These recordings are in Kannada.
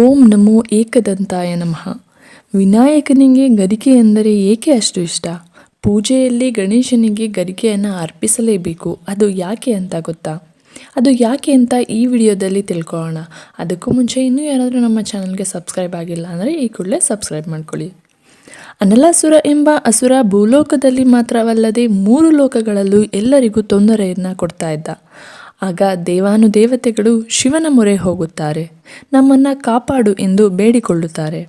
ಓಂ ನಮೋ ಏಕದಂತಾಯ ನಮಃ. ವಿನಾಯಕನಿಗೆ ಗರಿಕೆ ಎಂದರೆ ಏಕೆ ಅಷ್ಟು ಇಷ್ಟ? ಪೂಜೆಯಲ್ಲಿ ಗಣೇಶನಿಗೆ ಗರಿಕೆಯನ್ನು ಅರ್ಪಿಸಲೇಬೇಕು. ಅದು ಯಾಕೆ ಅಂತ ಗೊತ್ತಾ? ಅದು ಯಾಕೆ ಅಂತ ಈ ವಿಡಿಯೋದಲ್ಲಿ ತಿಳ್ಕೊಳ್ಳೋಣ. ಅದಕ್ಕೂ ಮುಂಚೆ ಇನ್ನೂ ಯಾರಾದರೂ ನಮ್ಮ ಚಾನಲ್ಗೆ ಸಬ್ಸ್ಕ್ರೈಬ್ ಆಗಿಲ್ಲ ಅಂದರೆ ಈ ಕೂಡಲೇ ಸಬ್ಸ್ಕ್ರೈಬ್ ಮಾಡ್ಕೊಳ್ಳಿ. ಅನಲಾಸುರ ಎಂಬ ಅಸುರ ಭೂಲೋಕದಲ್ಲಿ ಮಾತ್ರವಲ್ಲದೆ 3 ಲೋಕಗಳಲ್ಲೂ ಎಲ್ಲರಿಗೂ ತೊಂದರೆಯನ್ನು ಕೊಡ್ತಾ ಇದ್ದ. ಆಗ ದೇವಾನುದೇವತೆಗಳು ಶಿವನ ಮೊರೆ ಹೋಗುತ್ತಾರೆ. ನಮ್ಮನ್ನು ಕಾಪಾಡು ಎಂದು ಬೇಡಿಕೊಳ್ಳುತ್ತಾರೆ.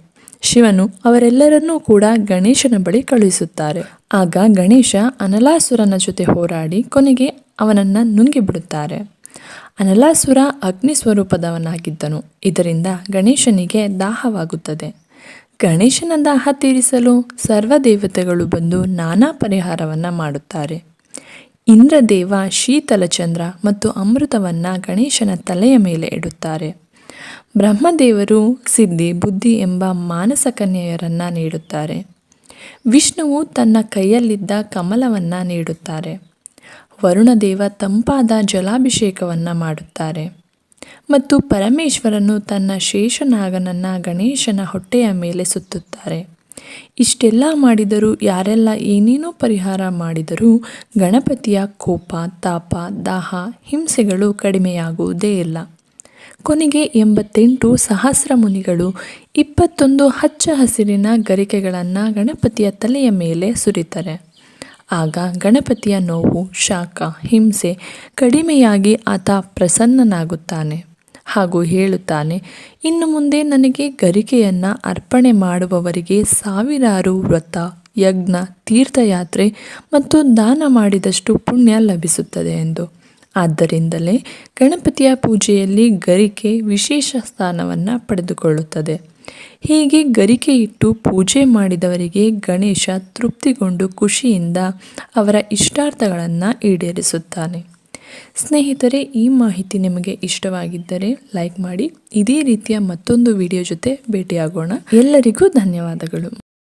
ಶಿವನು ಅವರೆಲ್ಲರನ್ನೂ ಕೂಡ ಗಣೇಶನ ಬಳಿ ಕಳುಹಿಸುತ್ತಾರೆ. ಆಗ ಗಣೇಶ ಅನಲಾಸುರನ ಜೊತೆ ಹೋರಾಡಿ ಕೊನೆಗೆ ಅವನನ್ನು ನುಂಗಿಬಿಡುತ್ತಾರೆ. ಅನಲಾಸುರ ಅಗ್ನಿ ಸ್ವರೂಪದವನಾಗಿದ್ದನು. ಇದರಿಂದ ಗಣೇಶನಿಗೆ ದಾಹವಾಗುತ್ತದೆ. ಗಣೇಶನ ದಾಹ ತೀರಿಸಲು ಸರ್ವದೇವತೆಗಳು ಬಂದು ನಾನಾ ಪರಿಹಾರವನ್ನು ಮಾಡುತ್ತಾರೆ. ಇಂದ್ರದೇವ ಶೀತಲಚಂದ್ರ ಮತ್ತು ಅಮೃತವನ್ನು ಗಣೇಶನ ತಲೆಯ ಮೇಲೆ ಇಡುತ್ತಾರೆ. ಬ್ರಹ್ಮದೇವರು ಸಿದ್ಧಿ ಬುದ್ಧಿ ಎಂಬ ಮಾನಸ ಕನ್ಯೆಯರನ್ನು ನೀಡುತ್ತಾರೆ. ವಿಷ್ಣುವು ತನ್ನ ಕೈಯಲ್ಲಿದ್ದ ಕಮಲವನ್ನು ನೀಡುತ್ತಾರೆ. ವರುಣದೇವ ತಂಪಾದ ಜಲಾಭಿಷೇಕವನ್ನು ಮಾಡುತ್ತಾರೆ. ಮತ್ತು ಪರಮೇಶ್ವರನು ತನ್ನ ಶೇಷನಾಗನನ್ನು ಗಣೇಶನ ಹೊಟ್ಟೆಯ ಮೇಲೆ ಸುತ್ತುತ್ತಾರೆ. ಇಷ್ಟೆಲ್ಲ ಮಾಡಿದರೂ ಯಾರೆಲ್ಲ ಏನೇನೋ ಪರಿಹಾರ ಮಾಡಿದರೂ ಗಣಪತಿಯ ಕೋಪ, ತಾಪ, ದಾಹ, ಹಿಂಸೆಗಳು ಕಡಿಮೆಯಾಗುವುದೇ ಇಲ್ಲ. ಕೊನೆಗೆ 88 ಸಹಸ್ರ ಮುನಿಗಳು 21 ಹಚ್ಚ ಹಸಿರಿನ ಗರಿಕೆಗಳನ್ನು ಗಣಪತಿಯ ತಲೆಯ ಮೇಲೆ ಸುರಿತಾರೆ. ಆಗ ಗಣಪತಿಯ ನೋವು, ಶಾಖ, ಹಿಂಸೆ ಕಡಿಮೆಯಾಗಿ ಆತ ಪ್ರಸನ್ನನಾಗುತ್ತಾನೆ ಹಾಗೂ ಹೇಳುತ್ತಾನೆ, ಇನ್ನು ಮುಂದೆ ನನಗೆ ಗರಿಕೆಯನ್ನು ಅರ್ಪಣೆ ಮಾಡುವವರಿಗೆ ಸಾವಿರಾರು ವ್ರತ, ಯಜ್ಞ, ತೀರ್ಥಯಾತ್ರೆ ಮತ್ತು ದಾನ ಮಾಡಿದಷ್ಟು ಪುಣ್ಯ ಲಭಿಸುತ್ತದೆ ಎಂದು. ಆದ್ದರಿಂದಲೇ ಗಣಪತಿಯ ಪೂಜೆಯಲ್ಲಿ ಗರಿಕೆ ವಿಶೇಷ ಸ್ಥಾನವನ್ನು ಪಡೆದುಕೊಳ್ಳುತ್ತದೆ. ಹೀಗೆ ಗರಿಕೆ ಇಟ್ಟು ಪೂಜೆ ಮಾಡಿದವರಿಗೆ ಗಣೇಶ ತೃಪ್ತಿಗೊಂಡು ಖುಷಿಯಿಂದ ಅವರ ಇಷ್ಟಾರ್ಥಗಳನ್ನು ಈಡೇರಿಸುತ್ತಾನೆ. ಸ್ನೇಹಿತರೆ, ಈ ಮಾಹಿತಿ ನಿಮಗೆ ಇಷ್ಟವಾಗಿದ್ದರೆ ಲೈಕ್ ಮಾಡಿ. ಇದೇ ರೀತಿಯ ಮತ್ತೊಂದು ವಿಡಿಯೋ ಜೊತೆ ಭೇಟಿಯಾಗೋಣ. ಎಲ್ಲರಿಗೂ ಧನ್ಯವಾದಗಳು.